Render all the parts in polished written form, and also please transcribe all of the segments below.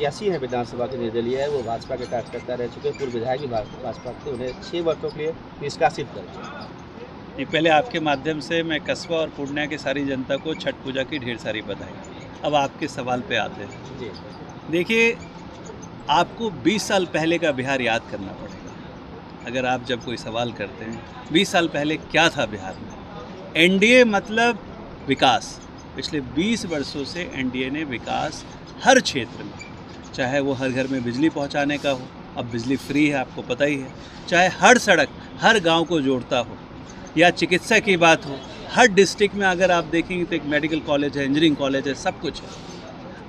प्रत्याशी हैं विधानसभा के निर्दलीय है, वो भाजपा के कार्यकर्ता रह चुके, पूर्व विधायक भी भाजपा के, उन्हें 6 वर्षों के लिए निष्कासित कर दिया। ये पहले आपके माध्यम से मैं कस्बा और पूर्णिया की सारी जनता को छठ पूजा की ढेर सारी बधाई। अब आपके सवाल पे आते हैं जी। देखिए, आपको 20 साल पहले का बिहार याद करना पड़ेगा। अगर आप जब कोई सवाल करते हैं 20 साल पहले क्या था बिहार में, एनडीए मतलब विकास। पिछले 20 वर्षों से एनडीए ने विकास हर क्षेत्र में, चाहे वो हर घर में बिजली पहुंचाने का हो, अब बिजली फ्री है आपको पता ही है, चाहे हर सड़क हर गांव को जोड़ता हो, या चिकित्सा की बात हो, हर डिस्ट्रिक्ट में अगर आप देखेंगे तो एक मेडिकल कॉलेज है, इंजीनियरिंग कॉलेज है, सब कुछ है।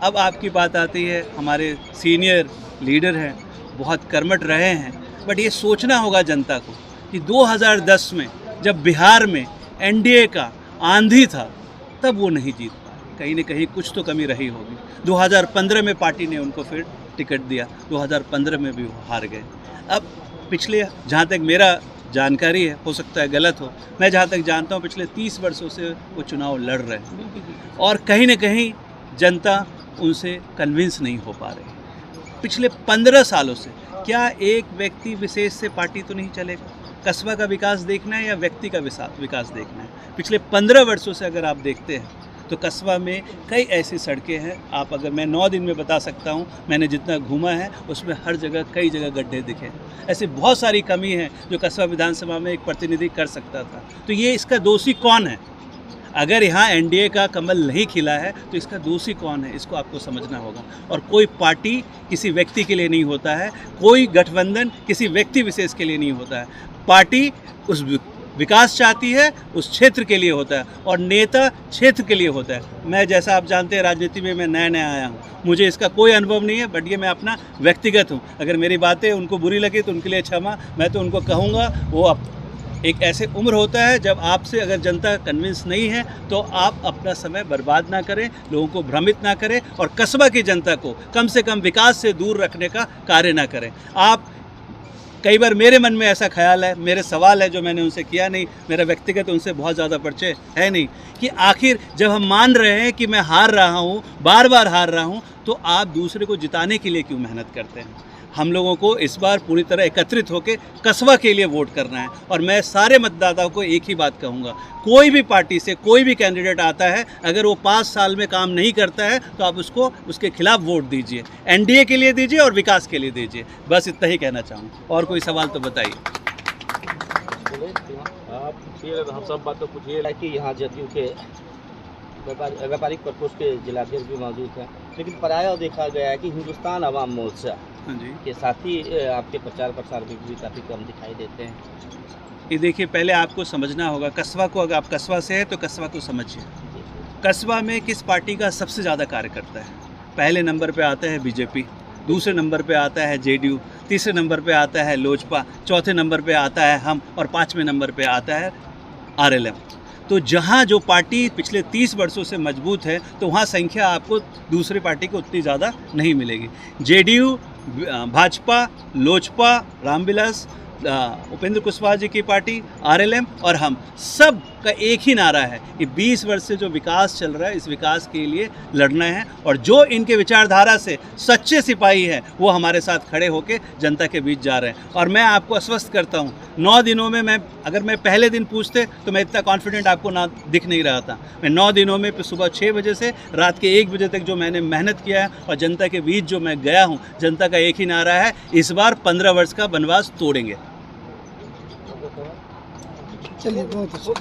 अब आपकी बात आती है, हमारे सीनियर लीडर हैं, बहुत कर्मठ रहे हैं, बट ये सोचना होगा जनता को कि 2010 में जब बिहार में एनडीए का आंधी था तब वो नहीं जीत पाए, कहीं न कहीं कुछ तो कमी रही होगी। 2015 में पार्टी ने उनको फिर टिकट दिया, 2015 में भी वो हार गए। अब पिछले, जहाँ तक मेरा जानकारी है, हो सकता है गलत हो, मैं जहाँ तक जानता हूँ पिछले 30 वर्षों से वो चुनाव लड़ रहे हैं और कहीं न कहीं जनता उनसे कन्विंस नहीं हो पा रही। पिछले 15 सालों से क्या एक व्यक्ति विशेष से पार्टी तो नहीं चलेगा? कस्बा का विकास देखना है या व्यक्ति का विकास देखना है? पिछले 15 वर्षों से अगर आप देखते हैं तो कस्बा में कई ऐसी सड़कें हैं, आप अगर मैं 9 दिन में बता सकता हूं, मैंने जितना घूमा है उसमें हर जगह कई जगह गड्ढे दिखे। ऐसी बहुत सारी कमी है जो कस्बा विधानसभा में एक प्रतिनिधि कर सकता था। तो ये इसका दोषी कौन है? अगर यहाँ एनडीए का कमल नहीं खिला है तो इसका दोषी कौन है, इसको आपको समझना होगा। और कोई पार्टी किसी व्यक्ति के लिए नहीं होता है, कोई गठबंधन किसी व्यक्ति विशेष के लिए नहीं होता है। पार्टी उस विकास चाहती है, उस क्षेत्र के लिए होता है, और नेता क्षेत्र के लिए होता है। मैं, जैसा आप जानते हैं, राजनीति में मैं नया आया हूँ, मुझे इसका कोई अनुभव नहीं है, बट ये मैं अपना व्यक्तिगत हूँ। अगर मेरी बातें उनको बुरी लगी तो उनके लिए क्षमा, मैं तो उनको कहूँगा वो एक ऐसे उम्र होता है जब आपसे अगर जनता कन्विंस नहीं है तो आप अपना समय बर्बाद ना करें, लोगों को भ्रमित ना करें, और कस्बा की जनता को कम से कम विकास से दूर रखने का कार्य ना करें। आप, कई बार मेरे मन में ऐसा ख्याल है, मेरे सवाल है जो मैंने उनसे किया नहीं, मेरा व्यक्तिगत उनसे बहुत ज़्यादा परिचय है नहीं, कि आखिर जब हम मान रहे हैं कि मैं हार रहा हूँ, बार बार हार रहा हूँ, तो आप दूसरे को जिताने के लिए क्यों मेहनत करते हैं? हम लोगों को इस बार पूरी तरह एकत्रित होकर कस्बा के लिए वोट करना है। और मैं सारे मतदाताओं को एक ही बात कहूँगा, कोई भी पार्टी से कोई भी कैंडिडेट आता है, अगर वो 5 साल में काम नहीं करता है तो आप उसको उसके खिलाफ वोट दीजिए, एनडीए के लिए दीजिए और विकास के लिए दीजिए। बस इतना ही कहना चाहूँगा, और कोई सवाल तो बताइए। हम सब बात तो पूछिए कि यहाँ जदयू के व्यापारिक प्रकोष्ठ के जिलाध्यक्ष भी मौजूद हैं, लेकिन प्रायः देखा गया है कि हिंदुस्तान अवाम मोर्चा के साथ ही आपके प्रचार प्रसार में भी काफ़ी कम दिखाई देते हैं। ये देखिए, पहले आपको समझना होगा कस्बा को, अगर आप कस्बा से हैं तो कस्बा को समझिए। कस्बा में किस पार्टी का सबसे ज़्यादा कार्यकर्ता है? पहले नंबर पे आता है बीजेपी, दूसरे नंबर पे आता है जेडीयू, तीसरे नंबर पे आता है लोजपा, चौथे नंबर पे आता है हम, और 5वें नंबर पे आता है आरएलएम। तो जहाँ जो पार्टी पिछले 30 वर्षों से मजबूत है तो वहाँ संख्या आपको दूसरी पार्टी को उतनी ज़्यादा नहीं मिलेगी। जेडीयू, भाजपा, लोजपा, रामविलास, उपेंद्र कुशवाहा जी की पार्टी, आरएलएम और हम, सब का एक ही नारा है कि 20 वर्ष से जो विकास चल रहा है, इस विकास के लिए लड़ना है। और जो इनके विचारधारा से सच्चे सिपाही हैं वो हमारे साथ खड़े होकर जनता के बीच जा रहे हैं। और मैं आपको आश्वस्त करता हूँ, 9 दिनों में अगर मैं पहले दिन पूछते तो मैं इतना कॉन्फिडेंट आपको ना दिख नहीं रहा था। मैं 9 दिनों में सुबह 6 बजे से रात के 1 बजे तक जो मैंने मेहनत किया है और जनता के बीच जो मैं गया हूँ, जनता का एक ही नारा है, इस बार 15 वर्ष का वनवास तोड़ेंगे। चलिए, बहुत अच्छा।